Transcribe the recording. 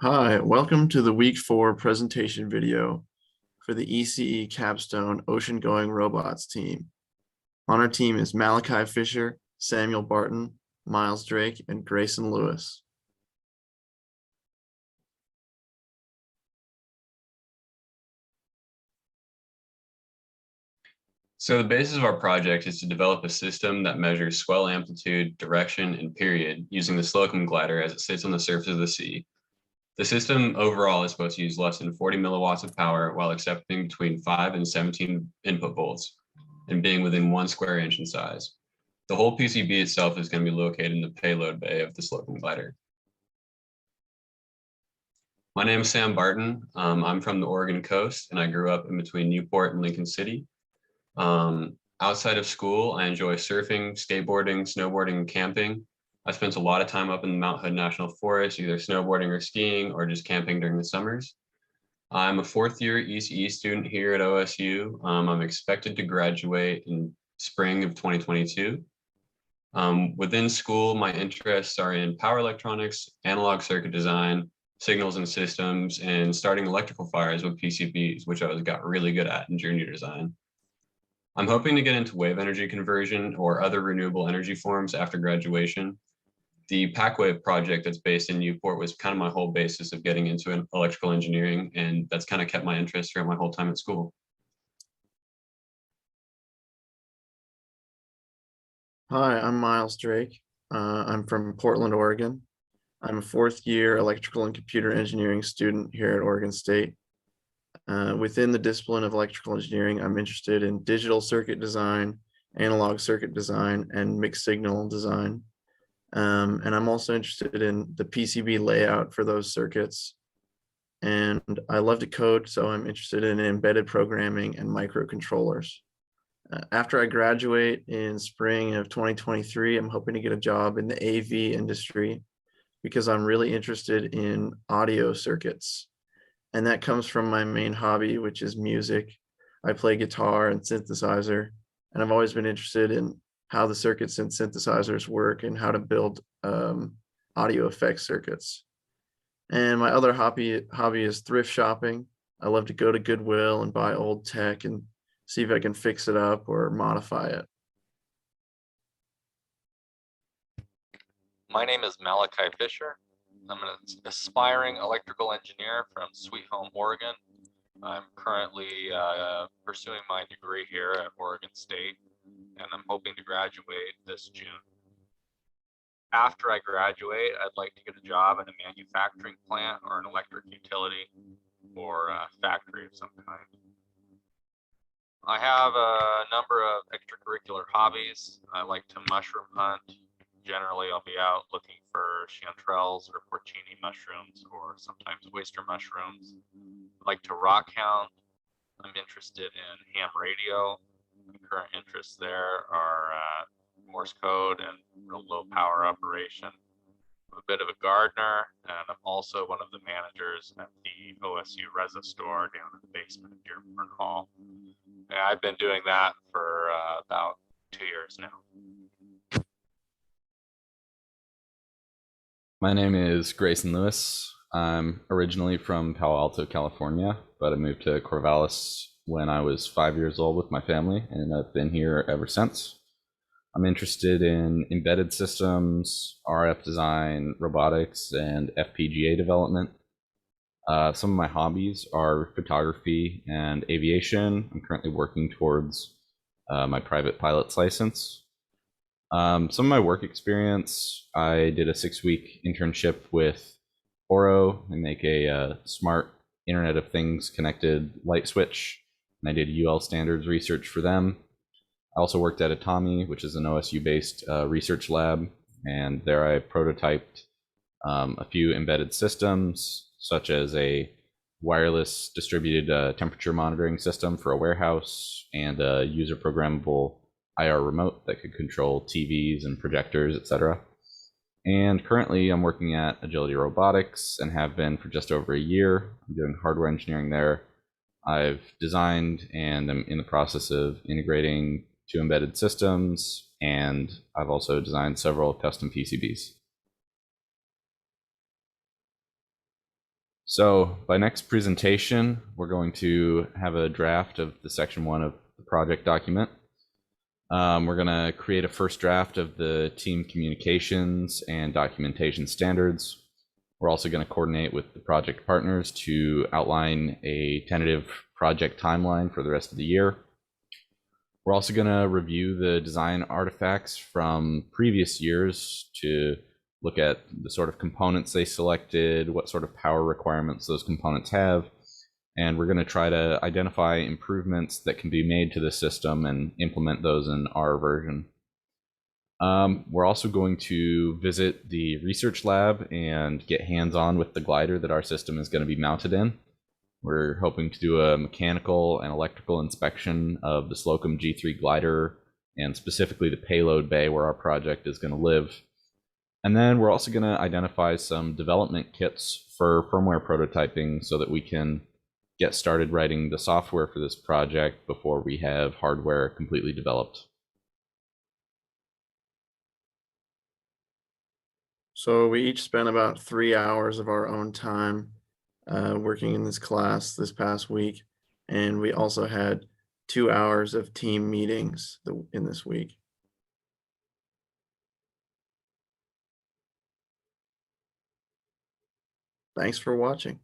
Hi, welcome to the week 4 presentation video for the ECE Capstone Ocean Going Robots team. On our team is Malachi Fisher, Samuel Barton, Miles Drake, and Grayson Lewis. So the basis of our project is to develop a system that measures swell amplitude, direction, and period using the Slocum glider as it sits on the surface of the sea. The system overall is supposed to use less than 40 milliwatts of power while accepting between 5 and 17 input volts and being within 1 square inch in size. The whole PCB itself is going to be located in the payload bay of the Slocum glider. My name is Sam Barton. I'm from the Oregon coast, and I grew up in between Newport and Lincoln City. Outside of school, I enjoy surfing, skateboarding, snowboarding, and camping. I spent a lot of time up in the Mount Hood National Forest, either snowboarding or skiing, or just camping during the summers. I'm a fourth-year ECE student here at OSU. I'm expected to graduate in spring of 2022. Within school, my interests are in power electronics, analog circuit design, signals and systems, and starting electrical fires with PCBs, which I got really good at in junior design. I'm hoping to get into wave energy conversion or other renewable energy forms after graduation. The PacWave project that's based in Newport was kind of my whole basis of getting into electrical engineering, and that's kind of kept my interest throughout my whole time at school. Hi, I'm Miles Drake. I'm from Portland, Oregon. I'm a fourth-year electrical and computer engineering student here at Oregon State. Within the discipline of electrical engineering, I'm interested in digital circuit design, analog circuit design, and mixed signal design. And I'm also interested in the PCB layout for those circuits. And I love to code, so I'm interested in embedded programming and microcontrollers. After I graduate in spring of 2023, I'm hoping to get a job in the AV industry because I'm really interested in audio circuits. And that comes from my main hobby, which is music. I play guitar and synthesizer, and I've always been interested in how the circuits and synthesizers work and how to build audio effects circuits. And my other hobby is thrift shopping. I love to go to Goodwill and buy old tech and see if I can fix it up or modify it. My name is Malachi Fisher. I'm an aspiring electrical engineer from Sweet Home, Oregon. I'm currently pursuing my degree here at Oregon State, and I'm hoping to graduate this June. After I graduate, I'd like to get a job in a manufacturing plant or an electric utility or a factory of some kind. I have a number of extracurricular hobbies. I like to mushroom hunt. Generally, I'll be out looking for chanterelles or porcini mushrooms or sometimes oyster mushrooms. I like to rock hound. I'm interested in ham radio. My current interests there are Morse code and real low power operation. I'm a bit of a gardener, and I'm also one of the managers at the OSU Reza store down in the basement of Dearborn Hall. And I've been doing that for about 2 years now. My name is Grayson Lewis. I'm originally from Palo Alto, California, but I moved to Corvallis when I was 5 years old with my family, and I've been here ever since. I'm interested in embedded systems, RF design, robotics, and FPGA development. Some of my hobbies are photography and aviation. I'm currently working towards my private pilot's license. Some of my work experience, I did a 6-week internship with Oro. They make a smart Internet of Things connected light switch, and I did UL standards research for them. I also worked at Atomi, which is an OSU-based research lab, and there I prototyped a few embedded systems, such as a wireless distributed temperature monitoring system for a warehouse and a user programmable IR remote that could control TVs and projectors, etc. And currently I'm working at Agility Robotics and have been for just over a year. I'm doing hardware engineering there. I've designed and am in the process of integrating 2 embedded systems, and I've also designed several custom PCBs. So by next presentation, we're going to have a draft of the section 1 of the project document. We're going to create a first draft of the team communications and documentation standards. We're also going to coordinate with the project partners to outline a tentative project timeline for the rest of the year. We're also going to review the design artifacts from previous years to look at the sort of components they selected, what sort of power requirements those components have, and we're going to try to identify improvements that can be made to the system and implement those in our version. We're also going to visit the research lab and get hands-on with the glider that our system is going to be mounted in. We're hoping to do a mechanical and electrical inspection of the Slocum G3 glider and specifically the payload bay where our project is going to live. And then we're also going to identify some development kits for firmware prototyping so that we can get started writing the software for this project before we have hardware completely developed. So we each spent about 3 hours of our own time working in this class this past week, and we also had 2 hours of team meetings in this week. Thanks for watching.